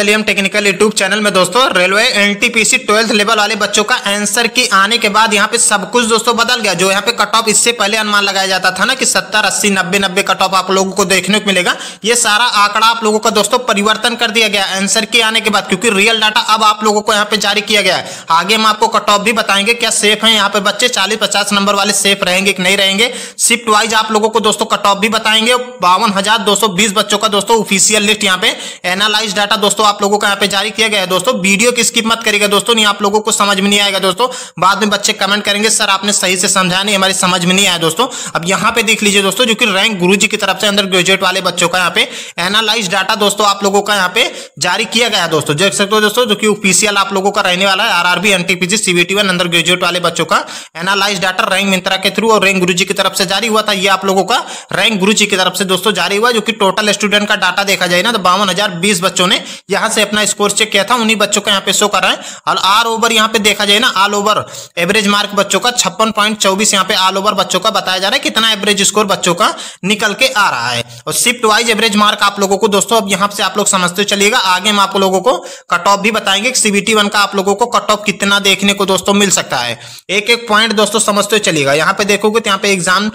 Allium technical YouTube channel में दोस्तों railway NTPC 12th level वाले बच्चों का आंसर की आने के बाद यहाँ पे सब कुछ दोस्तों बदल गया। जो यहाँ पे कट ऑफ इससे पहले अनुमान लगाया जाता था ना कि 70 80 90 कट ऑफ आप लोगों को देखने को मिलेगा, ये सारा आंकड़ा आप लोगों का दोस्तों परिवर्तन कर दिया गया आंसर की आने के बाद, क्योंकि रियल डाटा अब आप लोगों को यहाँ पे जारी किया गया है। आगे हम आपको कट ऑफ भी बताएंगे क्या सेफ है यहाँ पे बच्चे 40-50 नंबर वाले सेफ रहेंगे कि नहीं रहेंगे। शिफ्ट वाइज आप लोगों को दोस्तों कट ऑफ भी बताएंगे। 52,220 बच्चों का दोस्तों ऑफिशियल लिस्ट यहाँ पे एनालाइज डाटा दोस्तों आप लोगों का यहाँ पे जारी किया गया है। दोस्तों वीडियो की स्किप मत करिएगा दोस्तों, नहीं आप लोगों को समझ में नहीं आएगा दोस्तों। बाद में बच्चे कमेंट करेंगे सर आपने सही से समझाया नहीं, हमारी समझ में नहीं आया दोस्तों। अब यहाँ पे देख लीजिए दोस्तों, जो कि रैंक गुरुजी की तरफ से अंडर ग्रेजुएट वाले बच्चों का यहाँ पे एनालाइज डाटा दोस्तों आप लोगों का यहाँ पे जारी किया गया दोस्तों। देख सकते हो दोस्तों, जो कि ऑफिशियल आप लोगों का रहने वाला है। RRB NTPC CBT 1 under graduate वाले बच्चों का एनालाइज डाटा रैंक मिंत्रा के थ्रू और रैंक गुरुजी की तरफ से जारी हुआ था। ये आप लोगों का रैंक गुरुजी की तरफ से दोस्तों जारी हुआ, जो कि टोटल स्टूडेंट का डाटा देखा जाए ना तो 52,020 बच्चों ने यहाँ से अपना स्कोर चेक किया था, उन्हीं बच्चों का यहाँ पे शो कर रहा है। और ऑल ओवर यहाँ पे देखा जाए ना, ऑल ओवर एवरेज मार्क बच्चों का 56.24 यहाँ पे ऑल ओवर बच्चों का बताया जा रहा है कितना एवरेज स्कोर बच्चों का निकल के आ रहा है। और शिफ्ट वाइज एवरेज मार्क आप लोगों को दोस्तों अब यहाँ से आप लोग समझते चलिएगा। आगे हम आप लोगों को कट ऑफ भी बताएंगे कि सीबीटी 1 का आप लोगों को कट ऑफ कितना देखने को दोस्तों मिल सकता है। एक एक पॉइंट दोस्तों समझते चलिएगा। यहाँ पे देखोगे तो यहाँ पे एग्जाम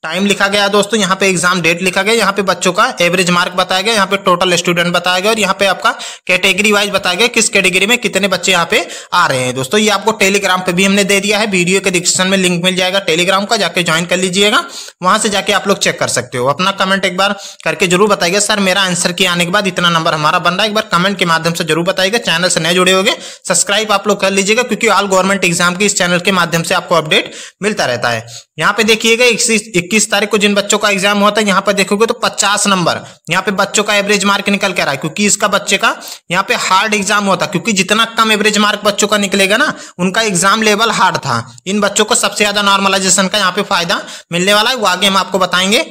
टाइम लिखा गया दोस्तों, यहाँ पे एग्जाम डेट लिखा गया, यहाँ पे बच्चों का एवरेज मार्क बताया गया, यहाँ पे टोटल स्टूडेंट बताया गया और यहाँ पे आपका कैटेगरी वाइज बताया गया किस कैटेगरी में कितने बच्चे यहाँ पे आ रहे हैं दोस्तों। ये आपको टेलीग्राम पे भी हमने दे दिया है, वीडियो के डिस्क्रिप्शन में लिंक मिल जाएगा टेलीग्राम का, जाके ज्वाइन कर लीजिएगा। वहां से जाके आप लोग चेक कर सकते हो। अपना कमेंट एक बार करके जरूर बताइएगा सर मेरा आंसर की आने के बाद इतना नंबर हमारा बन रहा है। एक बार कमेंट के माध्यम से जरूर बताइएगा। चैनल से नए जुड़े होंगे सब्सक्राइब आप लोग कर लीजिएगा, क्योंकि ऑल गवर्नमेंट एग्जाम की इस चैनल के माध्यम से आपको अपडेट मिलता रहता है। यहाँ पे देखिएगा 21 तारीख को जिन बच्चों का एग्जाम होता है, यहाँ पे देखोगे तो 50 नंबर यहाँ पे बच्चों का एवरेज मार्क निकल के आ रहा है, क्योंकि इसका बच्चे का यहाँ पे हार्ड एग्जाम होता है। क्योंकि जितना कम एवरेज मार्क बच्चों का निकलेगा ना, उनका एग्जाम लेवल हार्ड था। इन बच्चों को सबसे ज्यादा नॉर्मलाइजेशन का यहाँ पे फायदा मिलने वाला है, वो आगे हम आपको बताएंगे।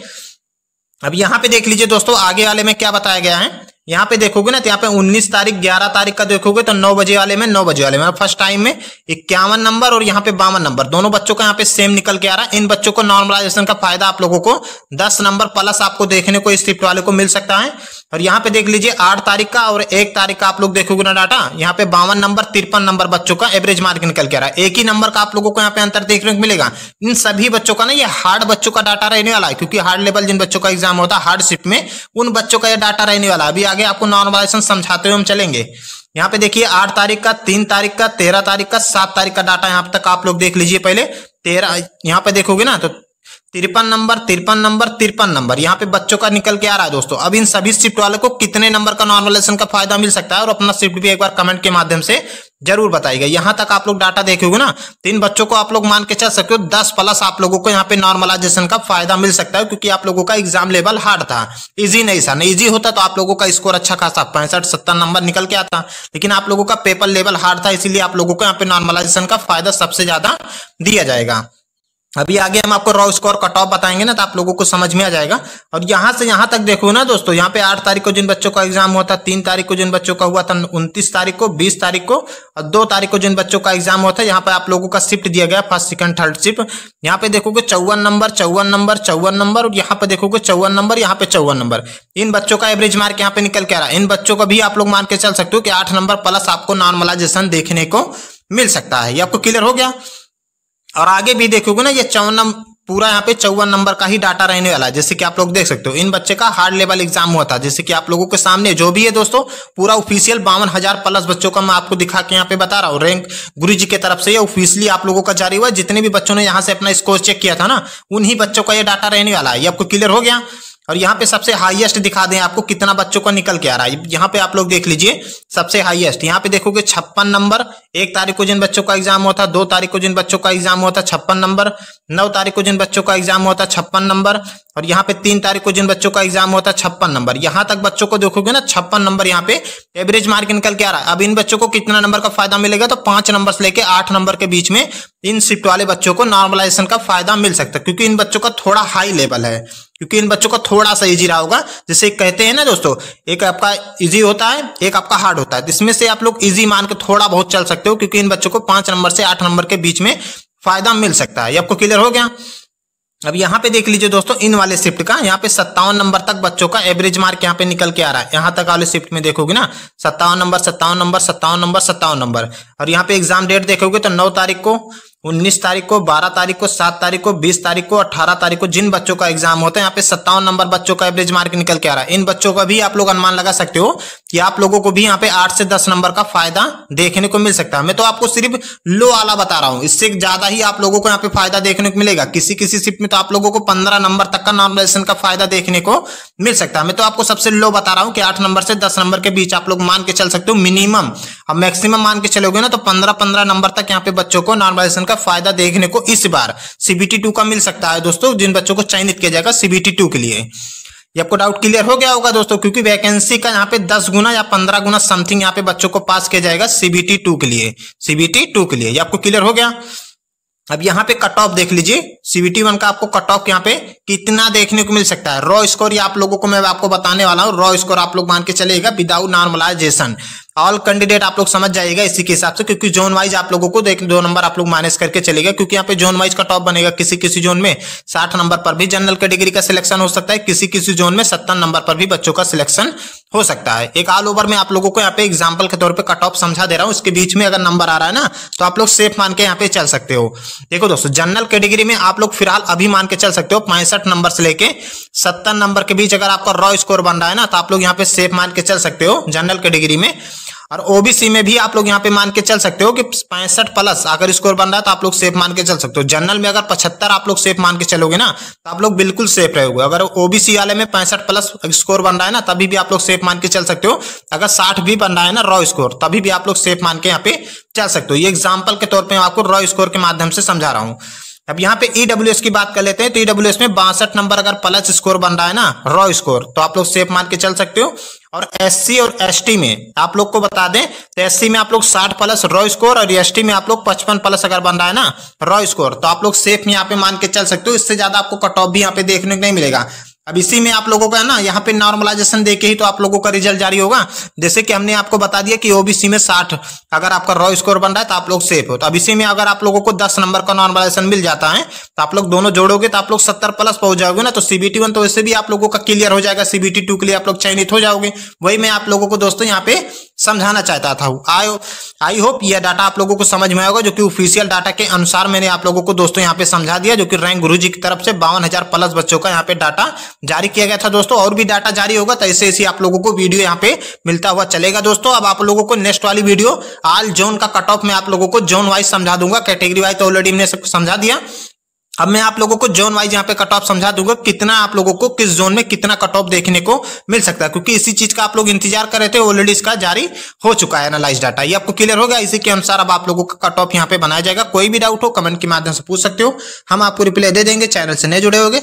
अब यहाँ पे देख लीजिए दोस्तों, आगे वाले में क्या बताया गया है। यहाँ पे देखोगे ना तो यहाँ पे 19 तारीख 11 तारीख का देखोगे तो 9 बजे वाले में 9 बजे वाले में फर्स्ट टाइम में 51 नंबर और यहाँ पे 52 नंबर दोनों बच्चों का यहाँ पे सेम निकल के आ रहा है। इन बच्चों को नॉर्मलाइजेशन का फायदा आप लोगों को 10 नंबर प्लस आपको देखने को इस शिफ्ट वाले को मिल सकता है। और यहाँ पे देख लीजिए 8 तारीख का और 1 तारीख का आप लोग देखोगे ना डाटा, यहाँ पे 52 नंबर 53 नंबर बच्चों का एवरेज मार्क निकल के आ रहा है। एक ही नंबर का आप लोगों को यहाँ पे अंतर देखने को मिलेगा। इन सभी बच्चों का ना ये हार्ड बच्चों का डाटा रहने वाला है, क्योंकि हार्ड लेवल जिन बच्चों का एग्जाम होता है हार्ड शिफ्ट में, उन बच्चों का ये डाटा रहने वाला है। अभी आगे आपको नॉर्मलाइजेशन समझाते हुए हम चलेंगे। यहाँ पे देखिए 8 तारीख का, 3 तारीख का, 13 तारीख का, 7 तारीख का डाटा यहाँ तक आप लोग देख लीजिए। पहले 13 यहाँ पे देखोगे ना तो 53 नंबर 53 नंबर 53 नंबर यहाँ पे बच्चों का निकल के आ रहा है दोस्तों। अब इन सभी शिफ्ट वालों को कितने नंबर का नॉर्मलाइजेशन का फायदा मिल सकता है, और अपना शिफ्ट भी एक बार कमेंट के माध्यम से जरूर बताइएगा। यहाँ तक आप लोग डाटा देखोगे ना, 3 बच्चों को आप लोग मान के चल सकते हो 10 प्लस आप लोगों को यहाँ पे नॉर्मलाइजेशन का फायदा मिल सकता है, क्योंकि आप लोगों का एग्जाम लेवल हार्ड था, इजी नहीं था। नहीं इजी होता तो आप लोगों का स्कोर अच्छा खासा 65-70 नंबर निकल के आता, लेकिन आप लोगों का पेपर लेवल हार्ड था, इसीलिए आप लोगों को यहाँ पे नॉर्मलाइजेशन का फायदा सबसे ज्यादा दिया जाएगा। अभी आगे हम आपको रॉ स्कोर कट ऑफ बताएंगे ना तो आप लोगों को समझ में आ जाएगा। और यहां से यहां तक देखो ना दोस्तों, यहाँ पे 8 तारीख को जिन बच्चों का एग्जाम हुआ था, 3 तारीख को जिन बच्चों का हुआ था, 29 तारीख को, 20 तारीख को और 2 तारीख को जिन बच्चों का एग्जाम हुआ था, यहाँ पे आप लोगों का शिफ्ट दिया गया फर्स्ट सेकंड थर्ड शिफ्ट। यहाँ पे देखोगे 54 नंबर 54 नंबर 54 नंबर और यहाँ पे देखोगे 54 नंबर, यहाँ पे 54 नंबर। इन बच्चों का एवरेज मार्क यहाँ पे निकल के आ रहा है। इन बच्चों का भी आप लोग मान के चल सकते हो कि 8 नंबर प्लस आपको नॉर्मलाइजेशन देखने को मिल सकता है। ये आपको क्लियर हो गया। और आगे भी देखोगे ना, ये 54 पूरा यहाँ पे 54 नंबर का ही डाटा रहने वाला है। जैसे कि आप लोग देख सकते हो इन बच्चे का हार्ड लेवल एग्जाम हुआ था, जैसे कि आप लोगों के सामने जो भी है दोस्तों पूरा ऑफिशियल 52,000 प्लस बच्चों का मैं आपको दिखा के यहाँ पे बता रहा हूँ। रैंक गुरुजी की तरफ से ये ऑफिशियली आप लोगों का जारी हुआ। जितने भी बच्चों ने यहाँ से अपना स्कोर चेक किया था ना, उन्हीं बच्चों का ये डाटा रहने वाला है। ये आपको क्लियर हो गया। और यहाँ पे सबसे हाईएस्ट दिखा दें आपको कितना बच्चों का निकल के आ रहा है। यहाँ पे आप लोग देख लीजिए सबसे हाईएस्ट यहाँ पे देखोगे 56 नंबर। 1 तारीख को जिन बच्चों का एग्जाम हुआ था, 2 तारीख को जिन बच्चों का एग्जाम हुआ था 56 नंबर, 9 तारीख को जिन बच्चों का एग्जाम हुआ था 56 नंबर और यहाँ पे 3 तारीख को जिन बच्चों का एग्जाम हुआ था 56 नंबर। यहाँ तक बच्चों को देखोगे ना 56 नंबर यहाँ पे एवरेज मार्क निकल के आ रहा है। अब इन बच्चों को कितना नंबर का फायदा मिलेगा, तो 5 नंबर से लेके 8 नंबर के बीच में इन शिफ्ट वाले बच्चों को नॉर्मलाइजेशन का फायदा मिल सकता है, क्योंकि इन बच्चों का थोड़ा हाई लेवल है, क्योंकि इन बच्चों का थोड़ा सा इजी रहा होगा। जैसे कहते हैं ना दोस्तों, एक आपका इजी होता है एक आपका हार्ड होता है, इसमें से आप लोग इजी मान के थोड़ा बहुत चल सकते हो, क्योंकि इन बच्चों को 5 नंबर से 8 नंबर के बीच में फायदा मिल सकता है। ये आपको क्लियर हो गया। अब यहाँ पे देख लीजिए दोस्तों, इन वाले शिफ्ट का यहाँ पे 57 नंबर तक बच्चों का एवरेज मार्क यहाँ पे निकल के आ रहा है। यहाँ तक वाले शिफ्ट में देखोगे ना 57 नंबर 57 नंबर 57 नंबर 57 नंबर। और यहाँ पे एग्जाम डेट देखोगे तो 9 तारीख को, 19 तारीख को, 12 तारीख को, 7 तारीख को, 20 तारीख को, 18 तारीख को जिन बच्चों का एग्जाम होता है यहाँ पे 57 नंबर बच्चों का एवरेज मार्क निकल के आ रहा है। इन बच्चों का भी आप लोग अनुमान लगा सकते हो कि आप लोगों को भी यहाँ पे 8 से 10 नंबर का फायदा देखने को मिल सकता है। मैं तो आपको सिर्फ लो वाला बता रहा हूँ, इससे ज्यादा ही आप लोगों को यहाँ पे फायदा देखने को मिलेगा। किसी किसी शिफ्ट में तो आप लोगों को 15 नंबर तक का नॉर्मलाइजेशन का फायदा देखने को मिल सकता है। मैं तो आपको सबसे लो बता रहा हूँ कि 8 नंबर से 10 नंबर के बीच आप लोग मान के चल सकते हो मिनिमम। अब मैक्सिमम मान के चलोगे ना तो 15-15 नंबर तक यहाँ पे बच्चों को नॉर्मलाइजेशन का फायदा देखने को इस बार CBT 2 का मिल सकता है दोस्तों, जिन बच्चों को चयनित किया जाएगा CBT 2 के लिए। ये आपको डाउट क्लियर हो गया होगा दोस्तों, क्योंकि वैकेंसी का यहाँ पे 10 गुना या 15 गुना समथिंग यहाँ पे बच्चों को पास किया जाएगा CBT 2 के लिए, CBT 2 के लिए। ये आपको क्लियर हो गया। अब यहाँ पे कट ऑफ देख लीजिए, CBT 1 का आपको कट ऑफ यहाँ पे कितना देखने को मिल सकता है। रॉ स्कोर ये आप लोगों को मैं आपको बताने वाला हूँ। रॉ स्कोर आप लोग मान के चलेगा विदाउट नॉर्मलाइजेशन। ऑल कैंडिडेट आप लोग समझ जाएगा इसी के हिसाब से, क्योंकि जोन वाइज आप लोगों को 2 नंबर आप लोग माइनस करके चलेगा, क्योंकि यहाँ पे जोन वाइज कट ऑफ बनेगा। किसी किसी जोन में 60 नंबर पर भी जनरल कैटेगरी का सिलेक्शन हो सकता है, किसी किसी जोन में 70 नंबर पर भी बच्चों का सिलेक्शन हो सकता है। एक ऑल ओवर में आप लोगों को यहाँ पे एग्जाम्पल के तौर पे कट ऑफ समझा दे रहा हूँ। इसके बीच में अगर नंबर आ रहा है ना तो आप लोग सेफ मान के यहाँ पे चल सकते हो। देखो दोस्तों, जनरल कैटेगरी में आप लोग फिलहाल अभी मान के चल सकते हो 65 नंबर से लेके 70 नंबर के बीच अगर आपका रॉ स्कोर बन रहा है ना तो आप लोग यहाँ पे सेफ मान के चल सकते हो जनरल कैटेगरी में। और ओबीसी में भी आप लोग यहाँ पे मान के चल सकते हो कि 65 प्लस अगर स्कोर बन रहा है तो आप लोग सेफ मान के चल सकते हो। जनरल में अगर 75 आप लोग सेफ मान के चलोगे ना तो आप लोग बिल्कुल सेफ रहोगे। अगर ओबीसी वाले में 65 प्लस स्कोर बन रहा है ना तभी भी आप लोग सेफ मान के चल सकते हो। अगर 60 भी बन रहा है ना रॉ स्कोर तभी भी आप लोग सेफ मान के यहाँ पे चल सकते हो। ये एग्जाम्पल के तौर पर आपको रॉ स्कोर के माध्यम से समझा रहा हूँ। अब यहाँ पे ईडब्ल्यूएस की बात कर लेते हैं तो ईडब्ल्यूएस में 62 नंबर अगर प्लस स्कोर बन रहा है ना रॉ स्कोर तो आप लोग सेफ मान के चल सकते हो। और एससी और एसटी में आप लोग को बता दें तो एससी में आप लोग 60 प्लस रॉ स्कोर और एसटी में आप लोग 55 प्लस अगर बन रहा है ना रॉ स्कोर तो आप लोग सेफ में यहाँ पे मान के चल सकते हो। इससे ज्यादा आपको कट ऑफ भी यहाँ पे देखने को नहीं मिलेगा। अब इसी में आप लोगों का है ना यहाँ पे नॉर्मलाइजेशन देके ही तो आप लोगों का रिजल्ट जारी होगा। जैसे कि हमने आपको बता दिया कि ओबीसी में 60 अगर आपका रॉ स्कोर बन रहा है तो आप लोग सेफ हो। तो अब इसी में अगर आप लोगों को 10 नंबर का नॉर्मलाइजेशन मिल जाता है तो आप लोग दोनों जोड़ोगे तो आप लोग 70 प्लस पहुंच जाओगे ना। तो CBT 1 तो वैसे भी आप लोगों का क्लियर हो जाएगा, CBT 2 के लिए आप लोग चयनित हो जाओगे। वही मैं आप लोगों को दोस्तों यहाँ पे समझाना चाहता था। आई होप यह डाटा आप लोगों को समझ में आएगा, जो कि ऑफिशियल डाटा के अनुसार मैंने आप लोगों को दोस्तों यहाँ पे समझा दिया, जो कि रैंक गुरुजी की तरफ से 52,000 प्लस बच्चों का यहाँ पे डाटा जारी किया गया था दोस्तों। और भी डाटा जारी होगा तो ऐसे ऐसे आप लोगों को वीडियो यहाँ पे मिलता हुआ चलेगा दोस्तों। अब आप लोगों को नेक्स्ट वाली वीडियो ऑल जोन का कट ऑफ में आप लोगों को जोन वाइज समझा दूंगा। कैटेगरी वाइज तो ऑलरेडी मैंने सबको समझा दिया। अब मैं आप लोगों को जोन वाइज यहाँ पे कट ऑफ समझा दूंगा, कितना आप लोगों को किस जोन में कितना कट ऑफ देखने को मिल सकता है, क्योंकि इसी चीज का आप लोग इंतजार कर रहे थे। ऑलरेडी इसका जारी हो चुका है एनालाइज डाटा। ये आपको क्लियर हो गया। इसी के अनुसार अब आप लोगों का कट ऑफ यहाँ पे बनाया जाएगा। कोई भी डाउट हो कमेंट के माध्यम से पूछ सकते हो, हम आपको रिप्लाई दे देंगे। चैनल से नए जुड़े होगे